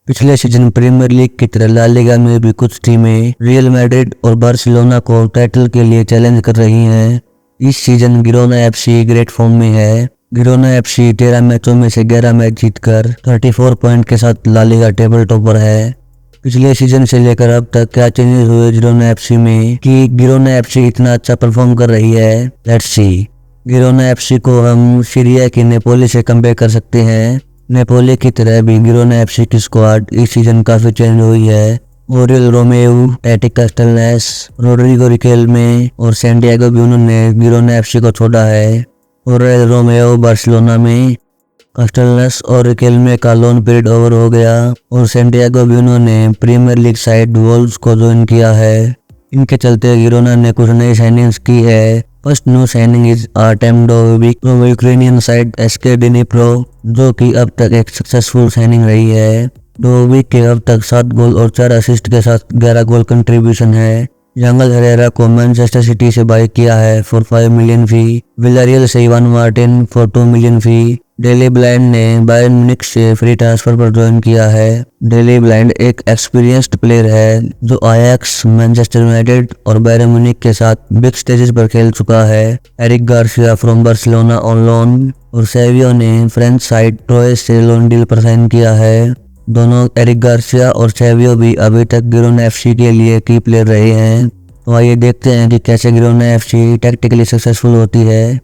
पिछले season premiere league की तरह ला लीगा में भी कुछ टीमें रियल मैड्रिड और बार्सिलोना को टाइटल के लिए चैलेंज कर रही हैं। इस season Girona FC great form में है। गिरोना एफसी 13 मैचों में से 11 मैच जीतकर 34 पॉइंट के साथ ला लीगा टेबल टॉपर है। पिछले सीजन से लेकर अब तक क्या चेंजेस हुए गिरोना एफसी में कि गिरोना एफसी इतना अच्छा परफॉर्म कर रही है। Let's see. गिरोना एफसी को हम सीरिया की नेपोली से कंपेयर कर सकते हैं। नेपोली की तरह भी गिरोना एफसी की स्क्वाड इस सीजन काफी चेंज हुई है। ओरियल रोमेओ, टैटी कास्टेल्नेस, रोड्रिगो रिकेल्मे और सैंटियागो ब्यूनो ने गिरोना एफसी को छोड़ा है। ओरियल रोमेओ बार्सिलोना में, कास्टेल्नेस और रिकेल्मे का लोन पीरियड ओवर हो गया और सैंटियागो ब्यूनो ने प्रीमियर लीग साइड वोल्व्स को ज्वाइन किया है। इनके चलते गिरोना ने कुछ नई साइनिंग्स की है। First new signing is Artem Dovbyk from Ukrainian side SK Dnipro, जो कि अब तक एक सक्सेसफुल साइनिंग रही है। डोविक के अब तक 7 गोल और 4 असिस्ट के साथ 11 गोल कंट्रीब्यूशन है। एंगल हेरेरा को मैनचेस्टर सिटी से बाय किया है फॉर 5 मिलियन फी। विलारियल से Ivan Martin for 2 million fee. Daley Blind ने बायर्न म्यूनिख से फ्री ट्रांसफर पर ज्वाइन किया है। डेली ब्लाइंड एक एक्सपीरियंस्ड प्लेयर है जो आयाक्स, मैनचेस्टर यूनाइटेड और बायर्न म्यूनिख के साथ बिग स्टेजेस पर खेल चुका है। Eric Garcia from Barcelona on loan और सेवियो ने फ्रेंच साइड ट्रोयस से लोन डील पर साइन किया है। दोनों एरिक गार्सिया और सेवियो भी अभी तक गिरोना एफसी के लिए की प्लेयर रहे हैं। तो आइए देखते हैं कि कैसे गिरोना एफसी टैक्टिकली सक्सेसफुल होती है।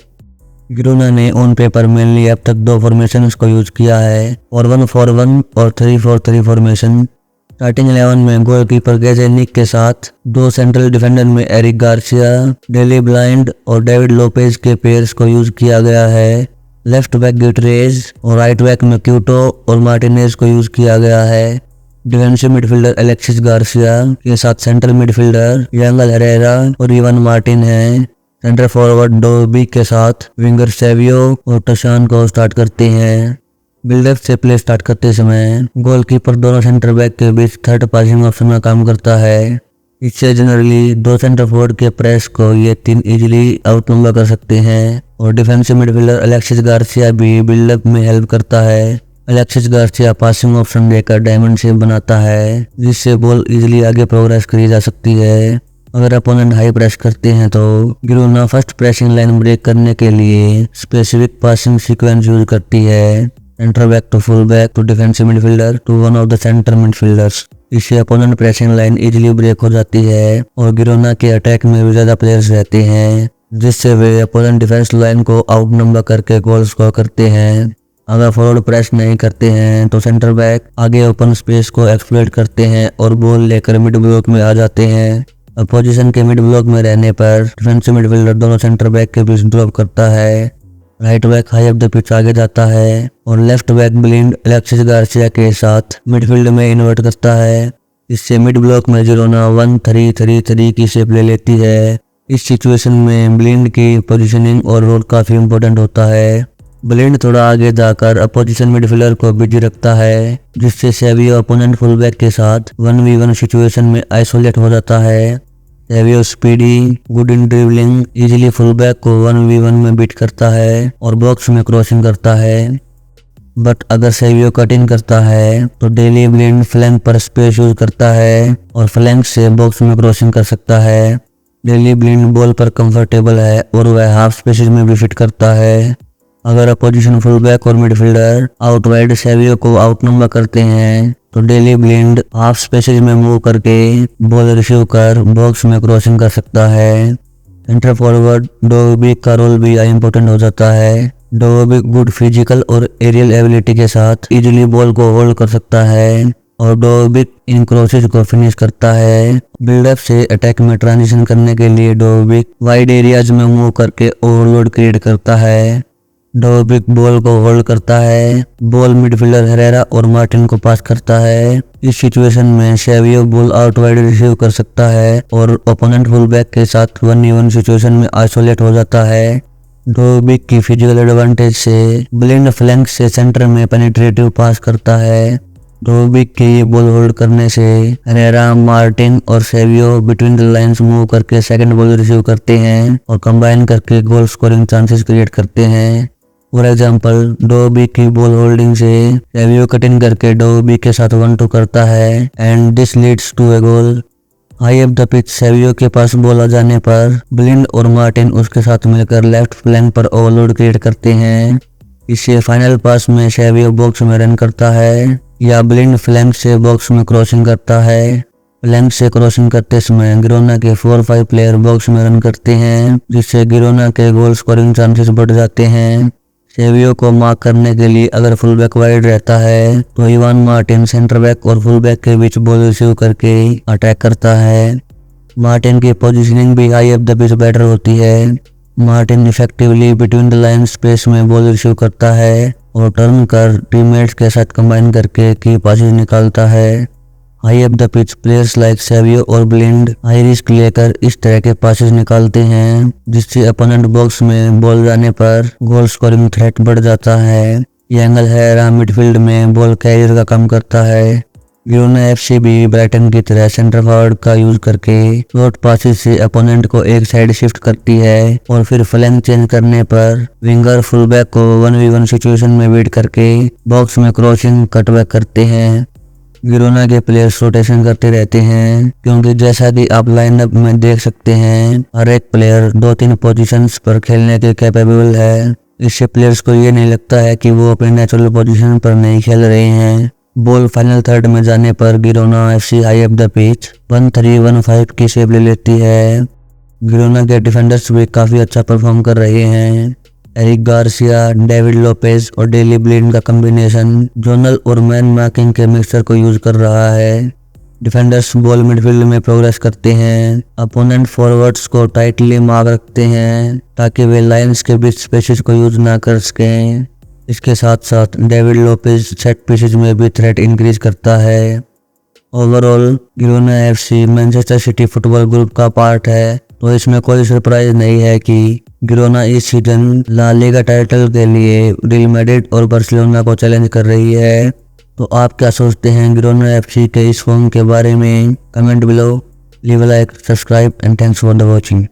गिरोना ने ऑन पेपर मेनली अब तक 2 फॉर्मेशंस को यूज किया है, 4-1-4-1 और 3-4-3 फॉर्मेशन। स्टार्टिंग 11 में गोलकीपर गेजेनिक के साथ 2 सेंट्रल डिफेंडर में एरिक गार्सिया, डेली ब्लाइंड और डेविड लोपेज के पेयर्स को यूज किया गया है। लेफ्ट बैक गिटरेज और राइट बैक में क्यूटो और मार्टिनेज को यूज किया गया है। डिफेंसिव मिडफील्डर एलेक्सिस गार्सिया के साथ सेंट्रल मिडफील्डर एंगल हेरेरा और इवान मार्टिन है। सेंटर फॉरवर्ड डोविक के साथ विंगर सेवियो और टशान को स्टार्ट करते हैं। बिल्डअप से प्ले स्टार्ट करते समय गोलकीपर दोनों सेंटर बैक के बीच थर्ड पासिंग ऑप्शन में काम करता है। इससे जनरली 2 सेंटर फॉरवर्ड के प्रेस को ये 3 इजीली आउट नंबर कर सकते हैं और डिफेंसिव मिडफील्डर एलेक्सिस गार्सिया भी बिल्डअप में हेल्प करता है। एलेक्सिस गार्सिया पासिंग ऑप्शन देकर डायमंड शेप बनाता है जिससे बॉल इजीली आगे प्रोग्रेस करी जा सकती है। अगर अपोनेंट हाई प्रेस करते हैं तो Girona first pressing line break करने के लिए स्पेसिफिक पासिंग सीक्वेंस यूज करती है। Centre back to full back to defensive midfielder to one of the centre midfielders. इससे opponent pressing line easily break हो जाती है और गिरोना के अटैक में भी ज्यादा प्लेयर्स रहते हैं जिससे वे अपोनेंट डिफेंस लाइन को आउट नंबर करके गोल स्कोर करते हैं। अगर फॉरवर्ड प्रेस नहीं करते हैं तो सेंटर बैक आगे ओपन स्पेस को एक्सप्लॉइट करते हैं और बॉल लेकर मिड ब्लॉक में आ जाते हैं। अपोजिशन के मिड ब्लॉक में रहने पर डिफेंसिव मिडफील्डर दोनों सेंटर बैक के बीच ड्रॉप करता है। Right back high up the pitch आगे जाता है और left back blind Alexis Garcia के साथ मिडफील्ड में इन्वर्ट करता है। इससे मिड ब्लॉक में गिरोना 1-3-3-3 की शेप ले लेती है। इस सिचुएशन में ब्लिंड की पोजीशनिंग और रोल काफी इंपॉर्टेंट होता है। ब्लिंड थोड़ा आगे जाकर अपोजिशन मिडफील्डर को बिजी रखता है जिससे सेवियो अपोनेंट फुलबैक के साथ 1v1 सिचुएशन में आइसोलेट हो जाता है। Savio speedy, good in dribbling, easily full-back को 1v1 में बीट करता है और बॉक्स में क्रॉसिंग करता है। बट अगर सेवियो कटिंग करता है तो डेली ब्लिंड फ्लैंक पर स्पेस यूज करता है और फ्लैंक से बॉक्स में क्रॉसिंग कर सकता है। डेली ब्लिंड बॉल पर कंफर्टेबल है और वह हाफ स्पेसेस में भी फिट करता है। अगर अपोजिशन फुलबैक और मिडफील्डर आउट वाइड सेवियो को आउट नंबर करते हैं तो डेली ब्लिंड हाफ स्पेसेस में मूव करके बॉल रिसीव कर बॉक्स में क्रॉसिंग कर सकता है। सेंटर फॉरवर्ड डोविक का रोल भी इंपॉर्टेंट हो जाता है। डोविक गुड फिजिकल और एरियल एबिलिटी के साथ इजीली बॉल को होल्ड कर सकता है और डोविक इन क्रॉसेज को फिनिश करता है। बिल्डअप से अटैक में ट्रांजिशन करने के लिए डोविक वाइड एरियाज में मूव करके ओवरलोड क्रिएट करता है। डोविक बॉल को होल्ड करता है, बॉल मिडफील्डर हेरेरा और मार्टिन को पास करता है। इस सिचुएशन में Savio ball out wide receive कर सकता है और ओपोनेंट फुलबैक के साथ 1v1 सिचुएशन में आइसोलेट हो जाता है। डोविक की फिजिकल एडवांटेज से ब्लिंड फ्लैंक से सेंटर में पेनिट्रेटिव पास करता है। डोविक के बॉल होल्ड करने से हेरेरा, मार्टिन और Savio between the lines move करके सेकंड बॉल रिसीव करते हैं और कंबाइन करके गोल स्कोरिंग चांसेस क्रिएट करते हैं। फॉर एग्जाम्पल डोबी की बॉल होल्डिंग से सेवियो कटिंग करके डोबी के साथ 1-2 करता है and this leads to a goal. High up the pitch Savio के पास बॉल आ जाने पर ब्लिंड और मार्टिन उसके साथ मिलकर लेफ्ट फ्लैंक पर ओवरलोड क्रिएट करते हैं। इससे फाइनल पास में सेवियो बॉक्स में रन करता है या ब्लिंड फ्लैंक से बॉक्स में क्रॉसिंग करता है। फ्लैंक से क्रॉसिंग करते समय गिरोना के 4-5 प्लेयर बॉक्स में रन करते हैं, जिससे गिरोना के गोल स्कोरिंग चांसेस बढ़ जाते हैं। सेवियो को मार्क करने के लिए अगर फुल बैक वाइड रहता है तो इवान मार्टिन सेंटर बैक और फुल बैक के बीच बॉल रिसीव करके अटैक करता है। मार्टिन की पोजीशनिंग भी high up the pitch better होती है। Martin effectively between the line space में बॉल रिसीव करता है और टर्न कर टीममेट्स के साथ कंबाइन करके की पासेस निकालता है। High up the pitch players like Savio और ब्लिंड हाई रिस्क लेकर इस तरह के पासेस निकालते हैं, जिससे अपोनेंट बॉक्स में बॉल जाने पर गोल स्कोरिंग थ्रेट बढ़ जाता है। ये एंगल है मिडफील्ड में बॉल कैरियर का काम करता है। गिरोना एफसी भी ब्राइटन की तरह सेंटर फॉरवर्ड का यूज करके शॉर्ट पासेस से अपोनेंट को एक साइड शिफ्ट करती है और फिर फ्लैंक चेंज करने पर विंगर फुलबैक को 1v1 सिचुएशन में वेट करके बॉक्स में क्रॉसिंग कटबैक करते हैं। गिरोना के प्लेयर्स रोटेशन करते रहते हैं क्योंकि जैसा कि आप लाइनअप में देख सकते हैं हर एक प्लेयर 2-3 पोजीशंस पर खेलने के कैपेबल है। इससे प्लेयर्स को ये नहीं लगता है कि वो अपने नेचुरल पोजीशन पर नहीं खेल रहे हैं। बॉल फाइनल थर्ड में जाने पर Girona FC high up the pitch 1-3-1-5 की शेप ले लेती है। गिरोना के डिफेंडर्स भी काफी अच्छा परफॉर्म कर रहे हैं। एरिक गार्सिया, डेविड लोपेज और डेली ब्लिंड का कॉम्बिनेशन जोनल और मैन मार्किंग के मिक्सचर को यूज कर रहा है। डिफेंडर्स बॉल मिडफील्ड में प्रोग्रेस करते हैं, अपोनेंट फॉरवर्ड्स को टाइटली मार्क रखते हैं ताकि वे लाइंस के बीच स्पेसेस को यूज ना कर सकें। इसके साथ साथ डेविड लोपेज सेट पीसेज में भी थ्रेट इंक्रीज करता है। Overall Girona FC Manchester city football group का पार्ट है, तो इसमें कोई सरप्राइज नहीं है कि गिरोना इस सीजन ला लीगा टाइटल के लिए रियल मैड्रिड और बार्सिलोना को चैलेंज कर रही है। तो आप क्या सोचते हैं गिरोना एफसी के इस फॉर्म के बारे में? Comment below, leave a like, subscribe and thanks for the watching.